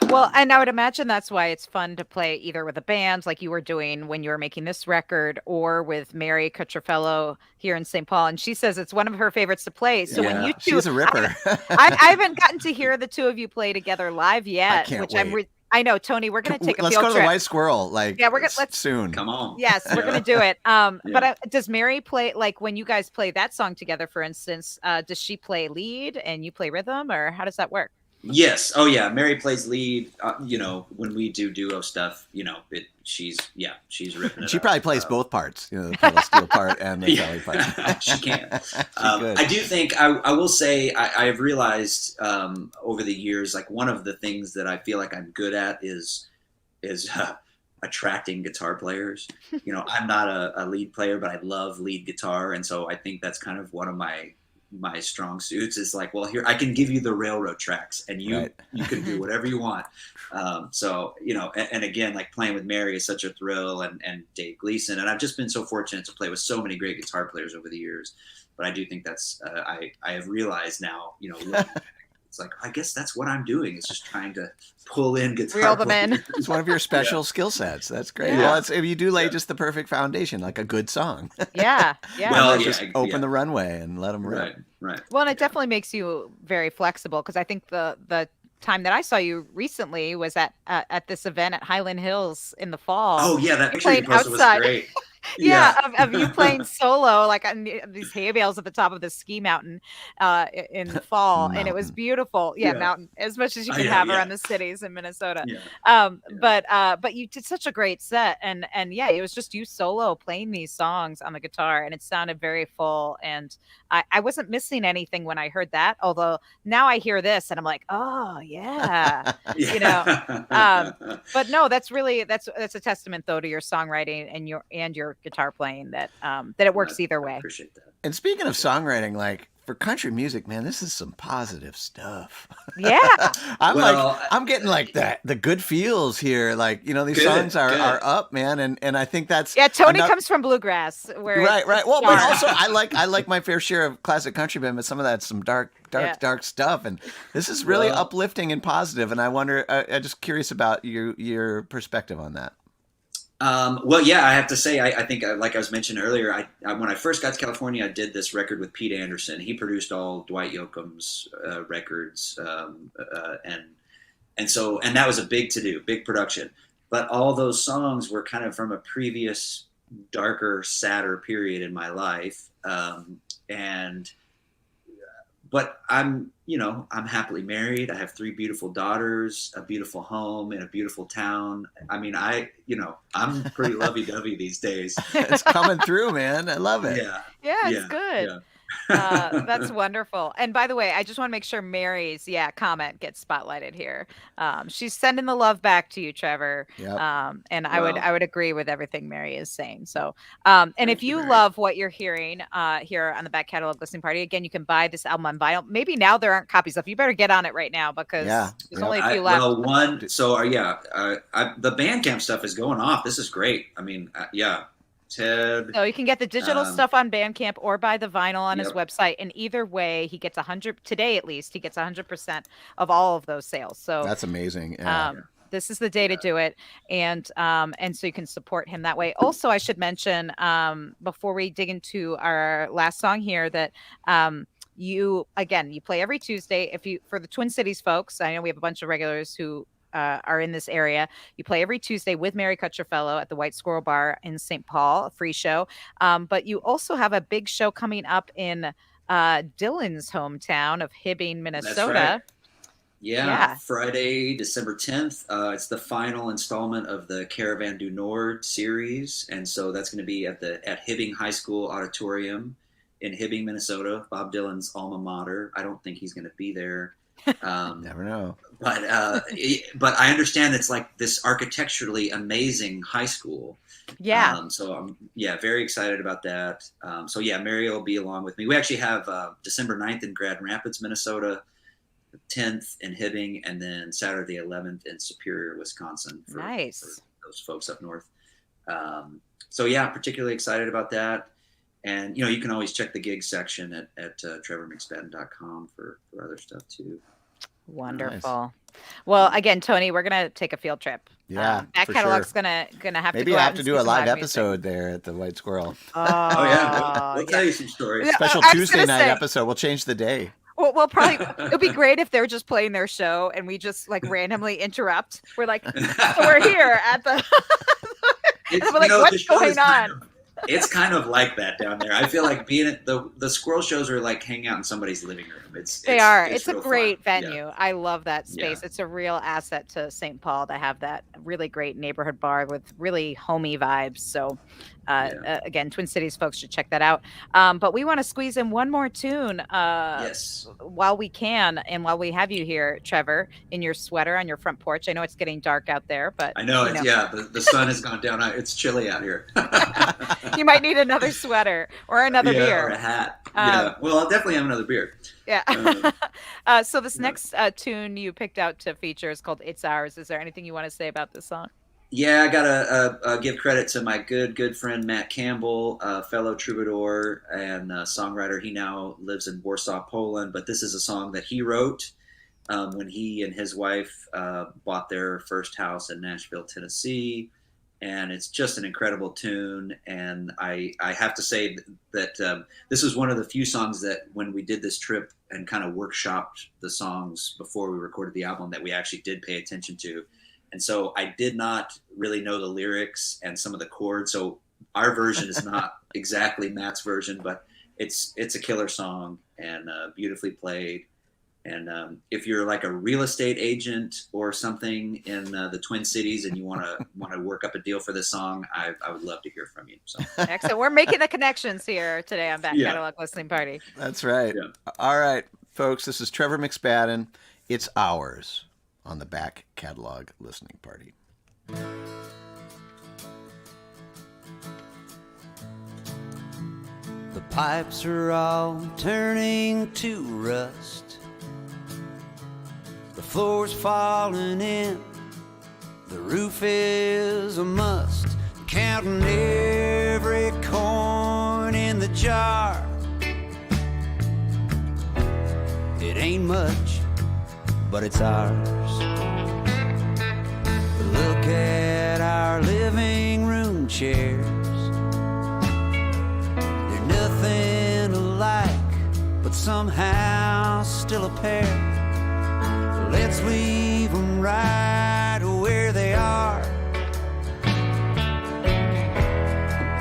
Well, and I would imagine that's why it's fun to play either with a band like you were doing when you were making this record, or with Mary Cutrofello here in St. Paul. And she says it's one of her favorites to play. So when you two, she's a ripper. I haven't gotten to hear the two of you play together live yet, I can't which wait. I know, Tony, we're going to take a Let's field go to the trip. White Squirrel. Let's soon. Come on. Yes, we're going to do it. But does Mary play, like when you guys play that song together, for instance, does she play lead and you play rhythm, or how does that work? Yes. Oh yeah. Mary plays lead. When we do duo stuff, she's ripping it. She up. probably plays both parts, the pedal steel part and the belly part. She can. Good. I do think I will say I have realized over the years, like one of the things that I feel like I'm good at is attracting guitar players. I'm not a lead player, but I love lead guitar, and so I think that's kind of one of my strong suits is like, well, here I can give you the railroad tracks, and you can do whatever you want. And again, like playing with Mary is such a thrill, and Dave Gleason, and I've just been so fortunate to play with so many great guitar players over the years. But I do think that's I have realized now, it's like, I guess that's what I'm doing, is just trying to pull in guitar Reel them in. players. It's one of your special skill sets. That's great. Yeah. Well, if you do lay just the perfect foundation, like a good song. Yeah. Well, Just open the runway and let them rip. Right. Well, and it definitely makes you very flexible, because I think the time that I saw you recently was at this event at Highland Hills in the fall. Oh yeah, that You picture you played posted was outside. great. Yeah, Yeah. of you playing solo, like on these hay bales at the top of the ski mountain in the fall, and it was Mountain. beautiful. Yeah, Yeah. mountain, as much as you can Yeah. have Yeah. around the cities in Minnesota. Yeah. Yeah. But you did such a great set, and yeah, it was just you solo playing these songs on the guitar, and it sounded very full. And I wasn't missing anything when I heard that. Although now I hear this, and I'm like, oh yeah, you know. But no, that's really that's a testament though to your songwriting and your guitar playing that that it works either I way. appreciate that. And speaking of songwriting, like for country music, man, this is some positive stuff. Yeah. I'm getting like the good feels here. Like, these Good, songs are good. up, man. And I think that's Yeah, Tony comes from bluegrass, where right. it's Well, but dark. also I like my fair share of classic country band, but some of that's some dark stuff. And this is really Well- uplifting and positive. And I wonder, I'm just curious about your perspective on that. Well, yeah, I have to say, I think, like I was mentioning earlier, I when I first got to California, I did this record with Pete Anderson. He produced all Dwight Yoakam's records, and that was a big to-do, big production. But all those songs were kind of from a previous, darker, sadder period in my life, but I'm happily married. I have 3 beautiful daughters, a beautiful home in a beautiful town. I mean, I'm pretty lovey-dovey these days. It's coming through, man. I love it. Yeah, it's good. Yeah. That's wonderful. And by the way, I just want to make sure Mary's comment gets spotlighted here. She's sending the love back to you, Trevor. Yep. And Wow. I would agree with everything Mary is saying. So, and if you Mary. love what you're hearing here on the Back Catalog Listening Party, again, you can buy this album on vinyl. Maybe now there aren't copies of. You better get on it right now because there's only a few left. Well, the Bandcamp stuff is going off. This is great. I mean, Ted. So you can get the digital stuff on Bandcamp or buy the vinyl on his Yep. website. And either way, he gets 100 today, at least he gets 100% of all of those sales. So That's amazing. Yeah. this is the day to do it. And so you can support him that way. Also, I should mention before we dig into our last song here that you play every Tuesday. For the Twin Cities folks, I know we have a bunch of regulars who are in this area. You play every Tuesday with Mary Cutcherfellow at the White Squirrel Bar in St. Paul, a free show. But you also have a big show coming up in Dylan's hometown of Hibbing, Minnesota. That's right. Yeah. Friday, December 10th. It's the final installment of the Caravan du Nord series, and so that's going to be at Hibbing High School Auditorium in Hibbing, Minnesota. Bob Dylan's alma mater. I don't think he's going to be there. Never know. But I understand it's like this architecturally amazing high school. Yeah. So I'm very excited about that. Mary will be along with me. We actually have December 9th in Grand Rapids, Minnesota, 10th in Hibbing, and then Saturday 11th in Superior, Wisconsin. For those folks up north. Particularly excited about that. And you can always check the gigs section at trevormcspadden.com for other stuff too. Wonderful. Nice. Well, again, Tony, we're gonna take a field trip. Yeah, that for catalog's sure. gonna have Maybe to go I out have to and do see a some live music. episode there at the White Squirrel. We'll tell you some stories. Special I was Tuesday gonna night say- episode. We'll change the day. Well, we'll probably it'd be great if they're just playing their show and we just like randomly interrupt. We're like, so we're here at the. We're like, what's going on? It's kind of like that down there. I feel like being at the squirrel shows are like hanging out in somebody's living room. It's It's a real great fun. venue. Yeah. I love that space. Yeah. It's a real asset to St. Paul to have that really great neighborhood bar with really homey vibes. So again, Twin Cities folks should check that out. But we want to squeeze in one more tune Yes. while we can and while we have you here, Trevor, in your sweater on your front porch. I know it's getting dark out there, but I know. The sun has gone down. It's chilly out here. you might need another sweater or another beer. Or a hat. Well, I'll definitely have another beer. Yeah. So this next tune you picked out to feature is called It's Ours. Is there anything you want to say about this song? Yeah, I gotta give credit to my good friend Matt Campbell, fellow troubadour and songwriter. He now lives in Warsaw, Poland, but this is a song that he wrote when he and his wife bought their first house in Nashville, Tennessee. and it's just an incredible tune. And I have to say that this was one of the few songs that when we did this trip and kind of workshopped the songs before we recorded the album that we actually did pay attention to. And so I did not really know the lyrics and some of the chords. So our version is not exactly Matt's version, but it's a killer song and beautifully played. And if you're like a real estate agent or something in the Twin Cities and you want to work up a deal for this song, I would love to hear from you. So Excellent. We're making the connections here today on Back Catalog Listening Party. That's right. Yeah. All right, folks, this is Trevor McSpadden. It's ours on the Back Catalog Listening Party. The pipes are all turning to rust. The floor's falling in. The roof is a must. Counting every coin in the jar. It ain't much, but it's ours. Look at our living room chairs. They're nothing alike, but somehow still a pair. Let's leave them right where they are.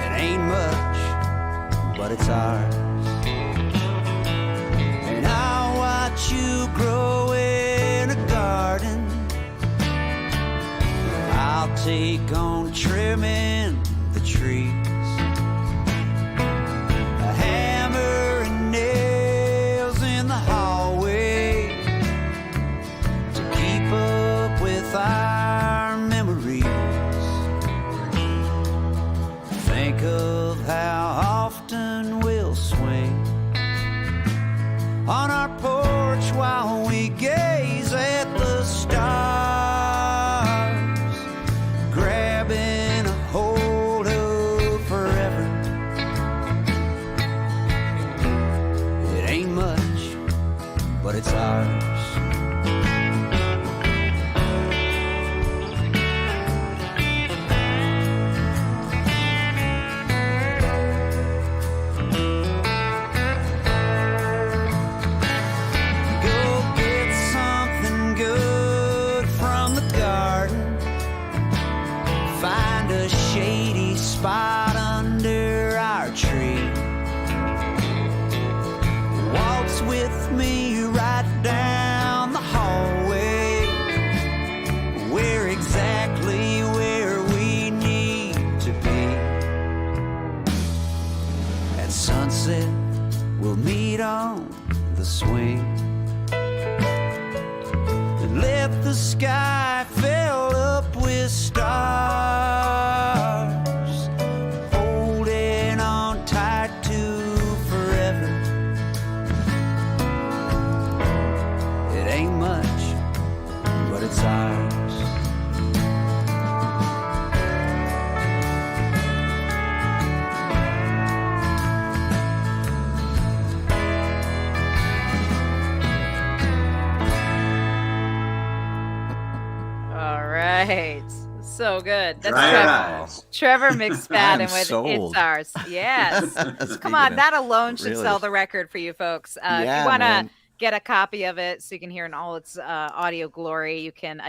It ain't much, but it's ours. And I'll watch you grow in a garden. I'll take on trimming the trees. A hammer and nails in the hallway to keep up with our memories. Think of how often we'll swing on our porch while we gaze at the stars, grabbing a hold of forever. It ain't much, but it's ours. Spot under our tree. Waltz with me right down the hallway. We're exactly where we need to be. At sunset, we'll meet on the swing and let the sky fill up with stars. It's ours. All right. So good. That's Trevor McSpadden with sold. It's Ours. Yes. Come on. That alone should sell the record for you folks. If you want to get a copy of it so you can hear in all its audio glory, you can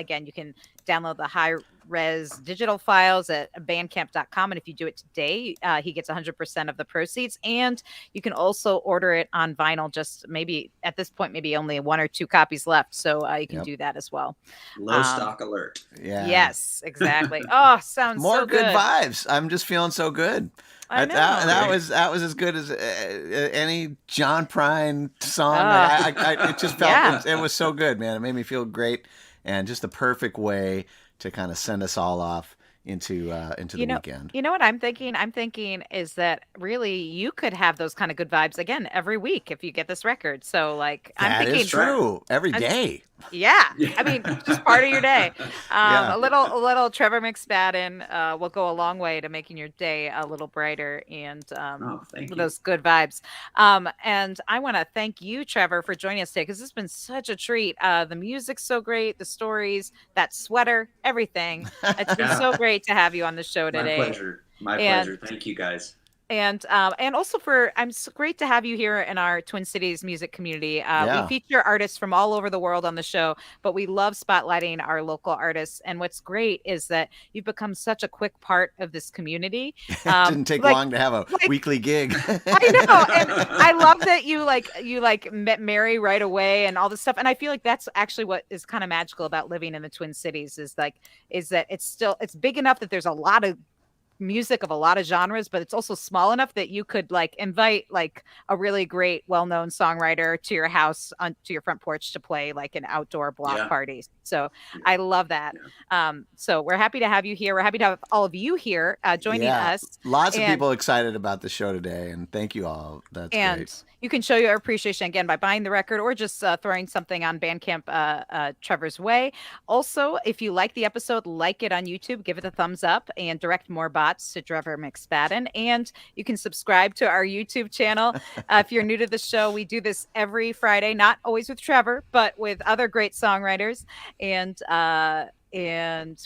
download the high-res digital files at bandcamp.com. And if you do it today, he gets 100% of the proceeds. And you can also order it on vinyl, just maybe at this point, maybe only 1 or 2 copies left. So you can do that as well. Low stock alert. Yeah. Yes, exactly. Oh, sounds more so good. vibes. I'm just feeling so good. I know. That was as good as any John Prine song. It just felt it was so good, man. It made me feel great, and just the perfect way to kind of send us all off into the weekend. You know what I'm thinking? I'm thinking is that really you could have those kind of good vibes again every week if you get this record. So like I'm thinking that is true every day. Yeah, I mean, just part of your day. Yeah. A little Trevor McSpadden will go a long way to making your day a little brighter and Oh, thank with you. those good vibes. And I want to thank you, Trevor, for joining us today because it's been such a treat. The music's so great, the stories, that sweater, everything. It's been Yeah, so great to have you on the show my today. pleasure. My And pleasure. Thank you, guys. and also for I'm so great to have you here in our Twin Cities music community. We Yeah. feature artists from all over the world on the show, but we love spotlighting our local artists. And what's great is that you've become such a quick part of this community. It didn't take Like long to have a like weekly gig. I know, and I love that you met Mary right away and all this stuff. And I feel like that's actually what is kind of magical about living in the Twin Cities is that it's big enough that there's a lot of music of a lot of genres, but it's also small enough that you could like invite like a really great well-known songwriter to your house to your front porch to play like an outdoor block Yeah. party. So I love that. So we're happy to have you here. We're happy to have all of you here joining Yeah. us. Lots of And- people excited about the show today, and thank you all. That's and great. you can show your appreciation again by buying the record or just throwing something on Bandcamp Trevor's way. Also, if you like the episode, like it on YouTube, give it a thumbs up, and direct more bots to Trevor McSpadden. And you can subscribe to our YouTube channel. If you're new to the show, we do this every Friday, not always with Trevor, but with other great songwriters. And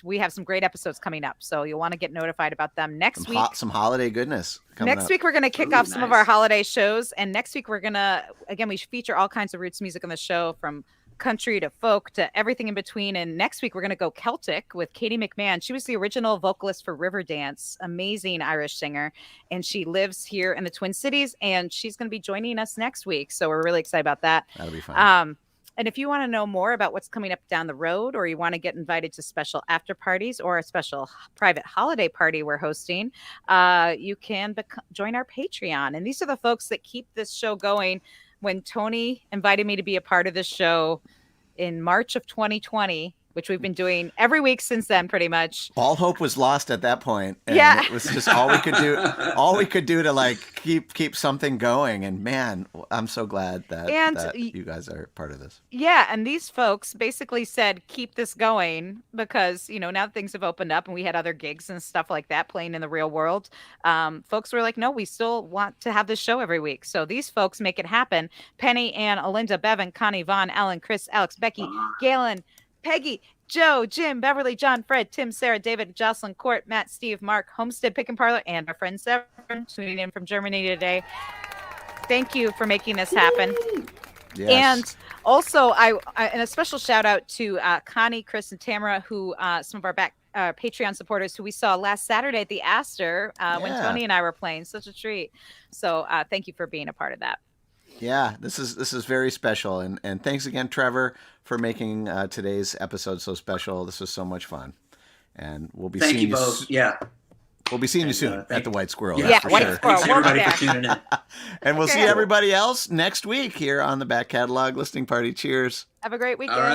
we have some great episodes coming up, so you'll want to get notified about them next week. Some holiday goodness coming Next up. week, we're going to kick off some of our holiday shows. And next week, we're going to, again, we feature all kinds of roots music on the show from country to folk to everything in between. And next week, we're going to go Celtic with Katie McMahon. She was the original vocalist for Riverdance, amazing Irish singer. And she lives here in the Twin Cities, and she's going to be joining us next week. So we're really excited about that. That'll be fun. And if you want to know more about what's coming up down the road, or you want to get invited to special after parties or a special private holiday party we're hosting, you can join our Patreon. And these are the folks that keep this show going. When Tony invited me to be a part of this show in March of 2020, which we've been doing every week since then, pretty much. All hope was lost at that point, and Yeah. it was just all we could do. All we could do to like keep something going. And man, I'm so glad that you guys are part of this. Yeah, and these folks basically said, keep this going because, now that things have opened up and we had other gigs and stuff like that playing in the real world, folks were like, no, we still want to have this show every week. So these folks make it happen. Penny, Ann, Alinda, Bevan, Connie, Vaughn, Ellen, Chris, Alex, Becky, Galen, Peggy, Joe, Jim, Beverly, John, Fred, Tim, Sarah, David, Jocelyn, Court, Matt, Steve, Mark, Homestead, Pick and Parlor, and our friend Severin tuning in from Germany today. Thank you for making this happen. Yes. And also, and a special shout out to Connie, Chris, and Tamara, who some of our Patreon supporters who we saw last Saturday at the Astor when Tony and I were playing. Such a treat. So thank you for being a part of that. Yeah, this is very special, and thanks again, Trevor, for making today's episode so special. This was so much fun, and we'll be Thank seeing you both. We'll be seeing you soon at the White Squirrel. Yeah, that's for White sure. Squirrel. Thanks We'll everybody be for tuning in. And we'll see everybody else next week here on the Back Catalog Listening Party. Cheers. Have a great weekend. All right.